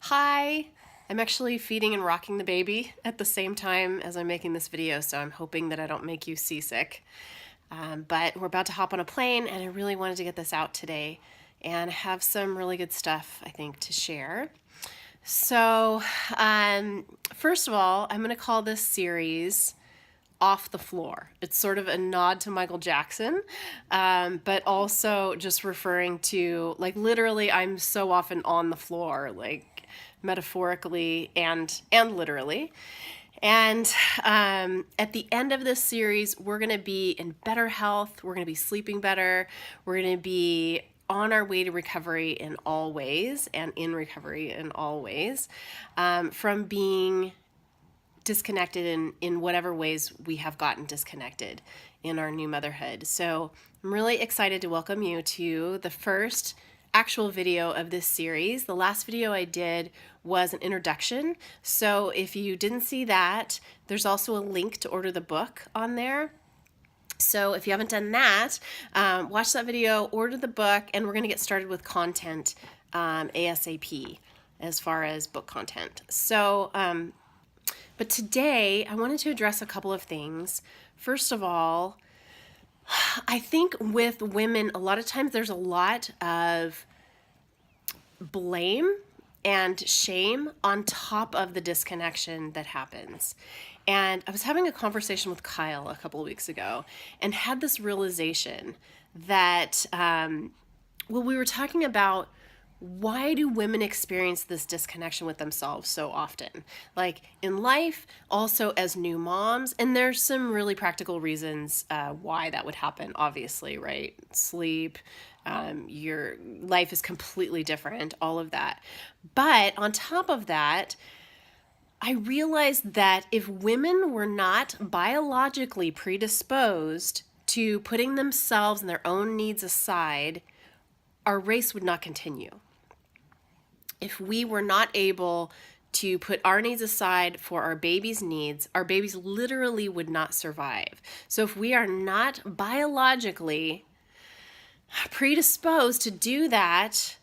Hi! I'm actually feeding and rocking the baby at the same time as I'm making this video, so I'm hoping that I don't make you seasick. But we're about to hop on a plane, and I really wanted to get this out today and have some really good stuff, I think, to share. So, first of all, I'm going to call this series Off the Floor. It's sort of a nod to Michael Jackson, but also just referring to, like, literally, I'm so often on the floor, like, metaphorically and literally. And at the end of this series, we're going to be in better health. We're going to be sleeping better. We're going to be on our way to recovery in all ways and in recovery in all ways from being disconnected in whatever ways we have gotten disconnected in our new motherhood. So I'm really excited to welcome you to the first actual video of this series. The last video I did was an introduction. So if you didn't see that, there's also a link to order the book on there. So if you haven't done that, watch that video, order the book, and we're going to get started with content ASAP as far as book content. So, but today I wanted to address a couple of things. First of all, I think with women, a lot of times there's a lot of blame and shame on top of the disconnection that happens. And I was having a conversation with Kyle a couple of weeks ago and had this realization that, we were talking about why do women experience this disconnection with themselves so often? Like in life, also as new moms, and there's some really practical reasons why that would happen, obviously, right? Sleep, your life is completely different, all of that. But on top of that, I realized that if women were not biologically predisposed to putting themselves and their own needs aside, our race would not continue. If we were not able to put our needs aside for our baby's needs, our babies literally would not survive. So if we are not biologically predisposed to do that,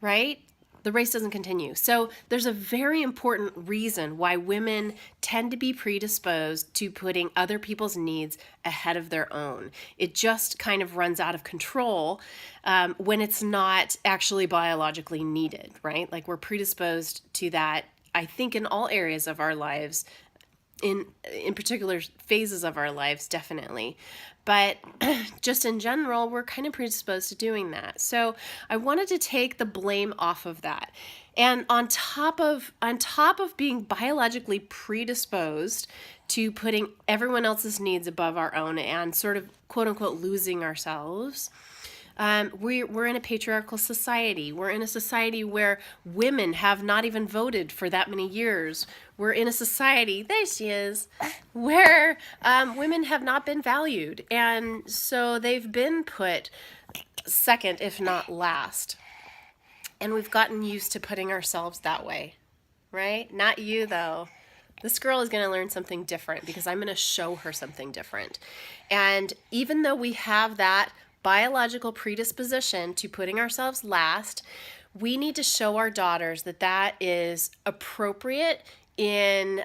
right, the race doesn't continue. So there's a very important reason why women tend to be predisposed to putting other people's needs ahead of their own. It just kind of runs out of control when it's not actually biologically needed, right? Like we're predisposed to that, I think, in all areas of our lives, in particular phases of our lives, definitely. But just in general, we're kind of predisposed to doing that. So I wanted to take the blame off of that. And on top of being biologically predisposed to putting everyone else's needs above our own and sort of quote unquote losing ourselves, we're in a patriarchal society. We're in a society where women have not even voted for that many years. We're in a society, there she is, where women have not been valued. And so they've been put second, if not last. And we've gotten used to putting ourselves that way, right? Not you, though. This girl is going to learn something different because I'm going to show her something different. And even though we have that biological predisposition to putting ourselves last, we need to show our daughters that that is appropriate in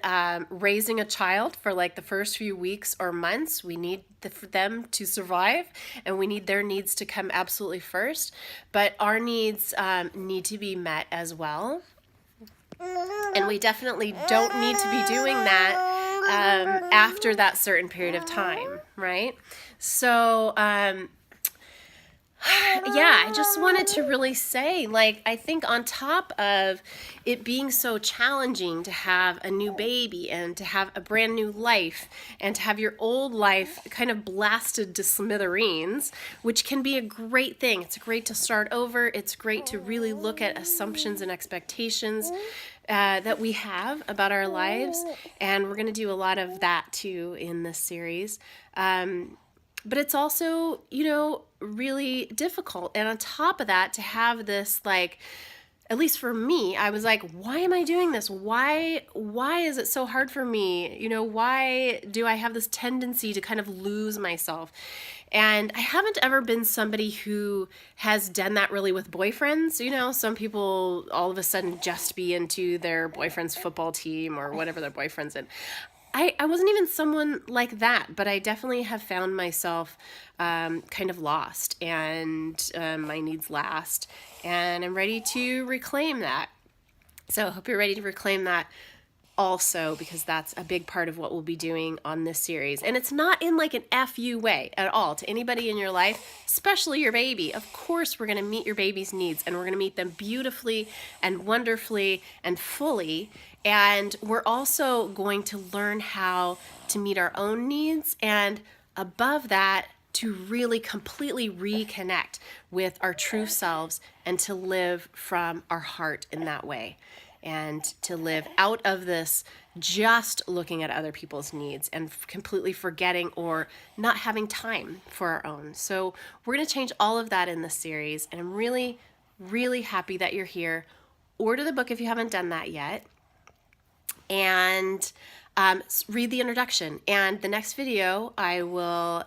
raising a child for like the first few weeks or months. We need them to survive, and we need their needs to come absolutely first, but our needs need to be met as well. And we definitely don't need to be doing that after that certain period of time, right? So yeah, I just wanted to really say, like, I think on top of it being so challenging to have a new baby and to have a brand new life and to have your old life kind of blasted to smithereens, which can be a great thing. It's great to start over. It's great to really look at assumptions and expectations that we have about our lives. And we're going to do a lot of that too in this series. But it's also, really difficult. And on top of that, to have this like at least for me, I was like, why am I doing this? Why is it so hard for me? You know, why do I have this tendency to kind of lose myself? And I haven't ever been somebody who has done that really with boyfriends. You know, some people all of a sudden just be into their boyfriend's football team or whatever their boyfriend's in. I wasn't even someone like that, but I definitely have found myself kind of lost, and my needs last, and I'm ready to reclaim that. So I hope you're ready to reclaim that also, because that's a big part of what we'll be doing on this series. And it's not in like an FU way at all to anybody in your life, especially your baby. Of course, we're going to meet your baby's needs, and we're going to meet them beautifully and wonderfully and fully. And we're also going to learn how to meet our own needs, and above that, to really completely reconnect with our true selves and to live from our heart in that way, and to live out of this just looking at other people's needs and completely forgetting or not having time for our own. So we're going to change all of that in this series, and I'm really, really happy that you're here. Order the book if you haven't done that yet, and read the introduction. And the next video, I will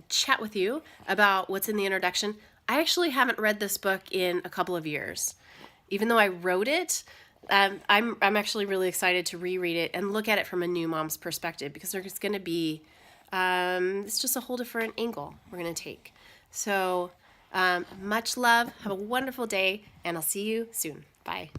chat with you about what's in the introduction. I actually haven't read this book in a couple of years. Even though I wrote it, I'm actually really excited to reread it and look at it from a new mom's perspective, because there's going to be, it's just a whole different angle we're going to take. So much love. Have a wonderful day, and I'll see you soon. Bye.